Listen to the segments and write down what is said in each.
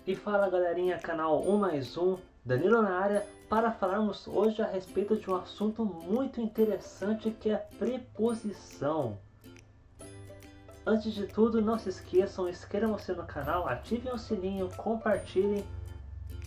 E fala galerinha, canal 1 mais 1, Danilo na área, para falarmos hoje a respeito de um assunto muito interessante que é a preposição. Antes de tudo, não se esqueçam, inscrevam-se no canal, ativem o sininho, compartilhem.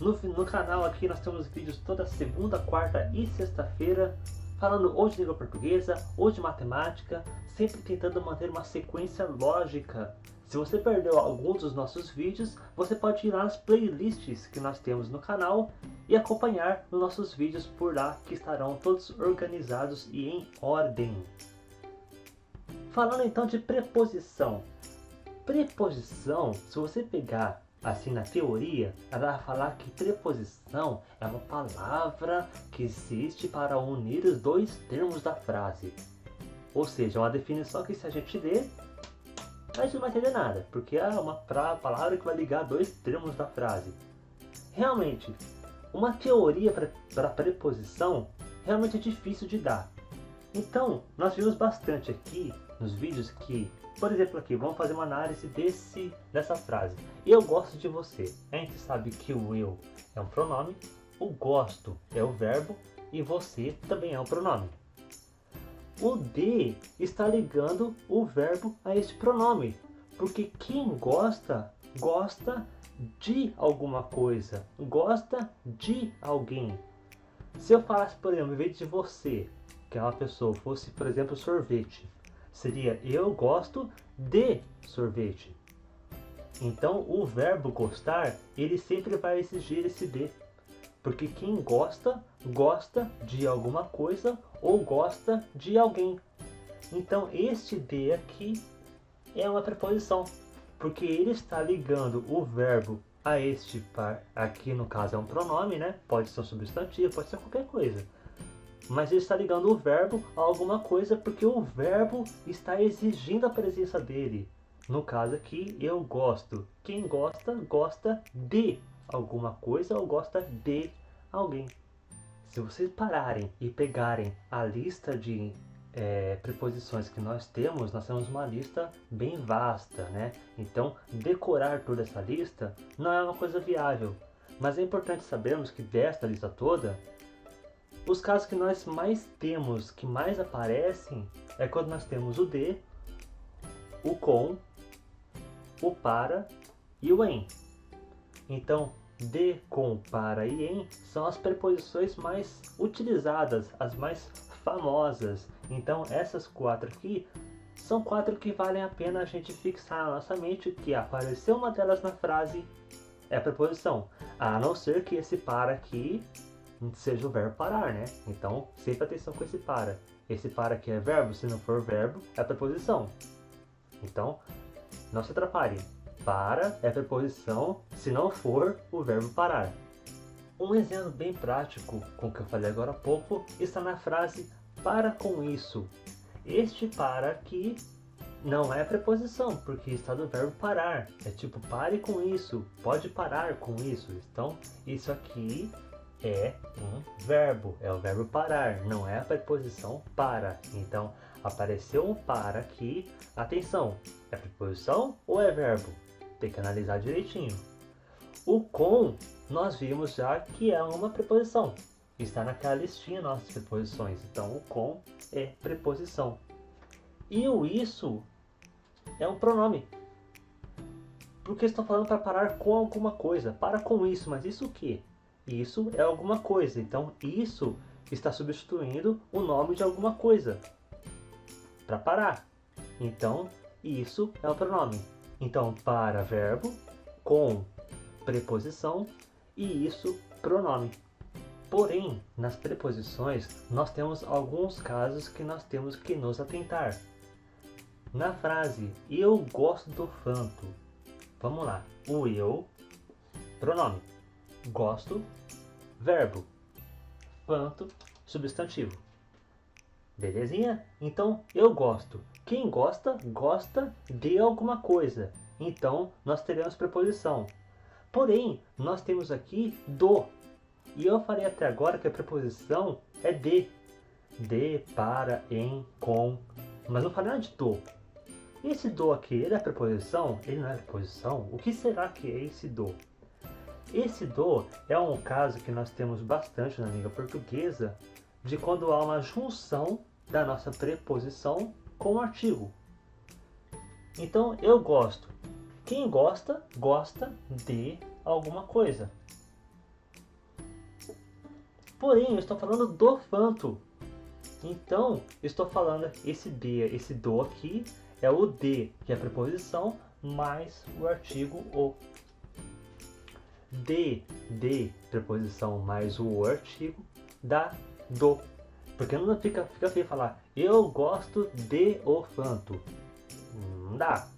No canal aqui nós temos vídeos toda segunda, quarta e sexta-feira, falando ou de língua portuguesa ou de matemática, sempre tentando manter uma sequência lógica. Se você perdeu algum dos nossos vídeos, você pode ir lá nas playlists que nós temos no canal e acompanhar os nossos vídeos por lá, que estarão todos organizados e em ordem. Falando então de preposição. Preposição, se você pegar assim na teoria, ela vai falar que preposição é uma palavra que existe para unir os dois termos da frase. Ou seja, uma definição que se a gente ler, a gente não vai entender nada, porque é uma palavra que vai ligar dois termos da frase. Realmente, uma teoria para preposição realmente é difícil de dar. Então, nós vimos bastante aqui nos vídeos que, por exemplo aqui, vamos fazer uma análise dessa frase. Eu gosto de você. A gente sabe que o eu é um pronome, o gosto é o verbo e você também é um pronome. O de está ligando o verbo a esse pronome, porque quem gosta, gosta de alguma coisa, gosta de alguém. Se eu falasse, por exemplo, em vez de você, que é uma pessoa, fosse, por exemplo, sorvete, seria eu gosto de sorvete. Então o verbo gostar, ele sempre vai exigir esse de, porque quem gosta, gosta de alguma coisa ou gosta de alguém. Então este de aqui é uma preposição, porque ele está ligando o verbo a este par, aqui no caso é um pronome, né? Pode ser um substantivo, pode ser qualquer coisa. Mas ele está ligando o verbo a alguma coisa porque o verbo está exigindo a presença dele. No caso aqui, eu gosto. Quem gosta, gosta de alguma coisa ou gosta de alguém. Se vocês pararem e pegarem a lista de preposições que nós temos uma lista bem vasta, né? Então, decorar toda essa lista não é uma coisa viável. Mas é importante sabermos que desta lista toda, os casos que nós mais temos, que mais aparecem, é quando nós temos o de, o com, o para e o em. Então, de, com, para e em são as preposições mais utilizadas, as mais famosas. Então, essas quatro aqui são quatro que valem a pena a gente fixar na nossa mente, que apareceu uma delas na frase é a preposição. A não ser que esse para aqui seja o verbo parar, né? Então, sempre atenção com esse para. Esse para aqui é verbo, se não for verbo, é preposição. Então, não se atrapalhe. Para é preposição, se não for o verbo parar. Um exemplo bem prático com o que eu falei agora há pouco está na frase para com isso. Este para aqui não é preposição, porque está do verbo parar. É tipo, pare com isso, pode parar com isso. Então, isso aqui é um verbo, é o verbo parar, não é a preposição para. Então, apareceu um para aqui, atenção, é preposição ou é verbo? Tem que analisar direitinho. O com, nós vimos já que é uma preposição, está naquela listinha nossas preposições, então o com é preposição. E o isso é um pronome, porque estou falando para parar com alguma coisa, para com isso, mas isso o que? Isso é alguma coisa, então isso está substituindo o nome de alguma coisa para parar. Então isso é o pronome. Então para verbo, com preposição e isso pronome. Porém, nas preposições nós temos alguns casos que nós temos que nos atentar. Na frase eu gosto do Fanto, vamos lá, o eu, pronome. Gosto, verbo. Fanto, substantivo. Belezinha? Então, eu gosto. Quem gosta, gosta de alguma coisa. Então, nós teremos preposição. Porém, nós temos aqui do. E eu falei até agora que a preposição é de. De, para, em, com. Mas não falei nada de do. Esse do aqui, ele é preposição? Ele não é preposição? O que será que é esse do? Esse do é um caso que nós temos bastante na língua portuguesa, de quando há uma junção da nossa preposição com o artigo. Então, eu gosto. Quem gosta, gosta de alguma coisa. Porém, eu estou falando do fanto. Então, eu estou falando esse do aqui é o de, que é a preposição, mais o artigo o. De, preposição mais o artigo, dá do. Porque não fica feio falar, eu gosto de o fanto. Não dá.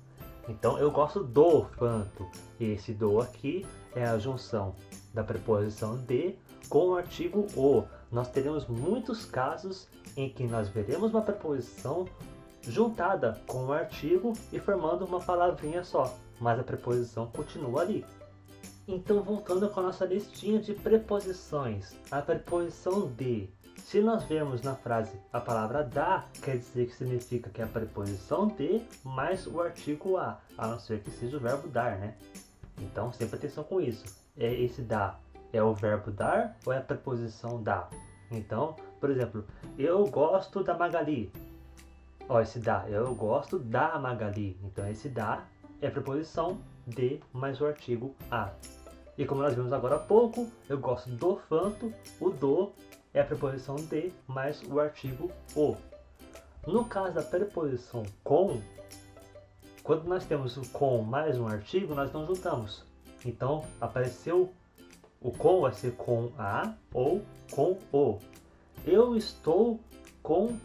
Então, eu gosto do fanto. Esse do aqui é a junção da preposição de com o artigo o. Nós teremos muitos casos em que nós veremos uma preposição juntada com o artigo e formando uma palavrinha só, mas a preposição continua ali. Então, voltando com a nossa listinha de preposições, a preposição de, se nós vermos na frase a palavra da, quer dizer que significa que é a preposição de mais o artigo a não ser que seja o verbo dar, né? Então, sempre atenção com isso. Esse da é o verbo dar ou é a preposição da? Então, por exemplo, eu gosto da Magali. Esse da, eu gosto da Magali. Então, esse da é a preposição de mais o artigo a. E como nós vimos agora há pouco, eu gosto do fanto, o do é a preposição de mais o artigo o. No caso da preposição com, quando nós temos o com mais um artigo, nós não juntamos. Então, apareceu o com, vai ser com a ou com o. Eu estou com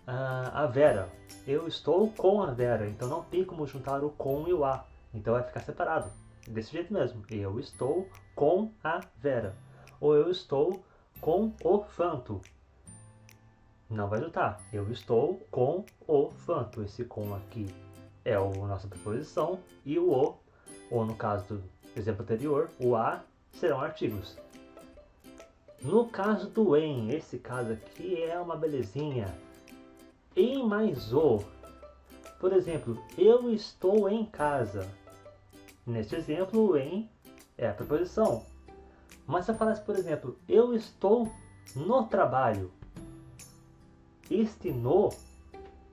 a Vera. Eu estou com a Vera. Então, não tem como juntar o com e o a. Então, vai ficar separado. Desse jeito mesmo. Eu estou com a Vera. Ou eu estou com o fanto. Não vai juntar. Eu estou com o fanto. Esse com aqui é a nossa preposição. E o o, ou no caso do exemplo anterior, o a, serão artigos. No caso do em, esse caso aqui é uma belezinha. Em mais o. Por exemplo, eu estou em casa. Neste exemplo, o em é a preposição. Mas se eu falasse, por exemplo, eu estou no trabalho. Este no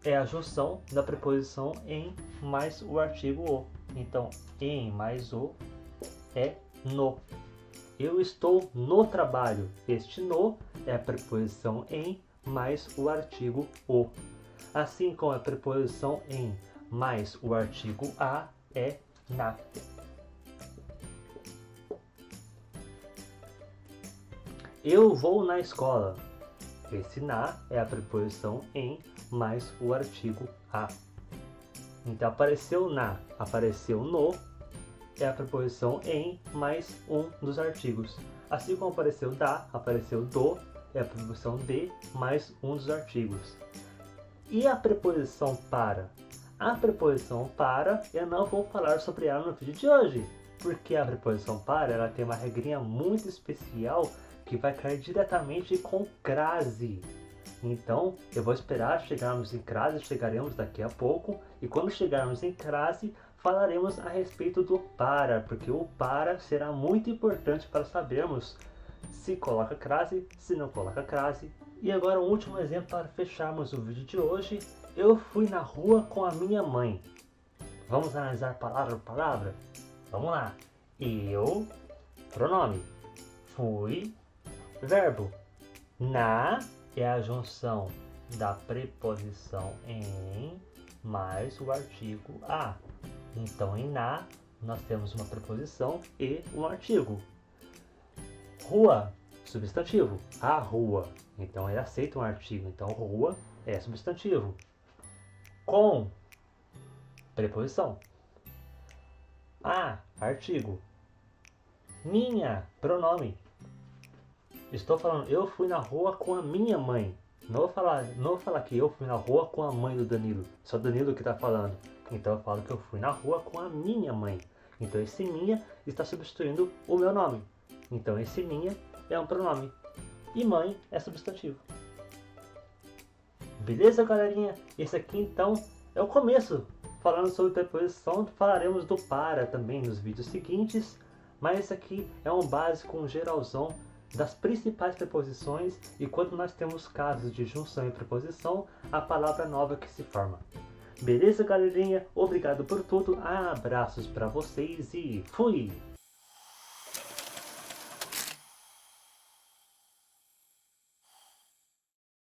é a junção da preposição em mais o artigo o. Então, em mais o é no. Eu estou no trabalho. Este no é a preposição em mais o artigo o. Assim como a preposição em mais o artigo a é na. Eu vou na escola. Esse na é a preposição em mais o artigo a. Então apareceu na, apareceu no, é a preposição em mais um dos artigos. Assim como apareceu da, apareceu do, é a preposição de mais um dos artigos. E a preposição para? A preposição para, eu não vou falar sobre ela no vídeo de hoje, porque a preposição para, ela tem uma regrinha muito especial que vai cair diretamente com crase. Então, eu vou esperar chegarmos em crase, chegaremos daqui a pouco, e quando chegarmos em crase, falaremos a respeito do para, porque o para será muito importante para sabermos se coloca crase, se não coloca crase. E agora um último exemplo para fecharmos o vídeo de hoje. Eu fui na rua com a minha mãe. Vamos analisar palavra por palavra? Vamos lá. Eu, pronome. Fui, verbo. Na é a junção da preposição em mais o artigo a. Então, em na, nós temos uma preposição e um artigo. Rua, substantivo. A rua. Então, ele aceita um artigo. Então, rua é substantivo. Com, preposição. A, artigo. Minha, pronome. Estou falando, eu fui na rua com a minha mãe. Não vou falar que eu fui na rua com a mãe do Danilo. Só o Danilo que está falando. Então eu falo que eu fui na rua com a minha mãe. Então esse minha está substituindo o meu nome. Então esse minha é um pronome. E mãe é substantivo. Beleza, galerinha? Esse aqui então é o começo. Falando sobre preposição, falaremos do para também nos vídeos seguintes. Mas esse aqui é um básico, um geralzão das principais preposições e quando nós temos casos de junção e preposição, a palavra nova que se forma. Beleza, galerinha? Obrigado por tudo, abraços para vocês e fui!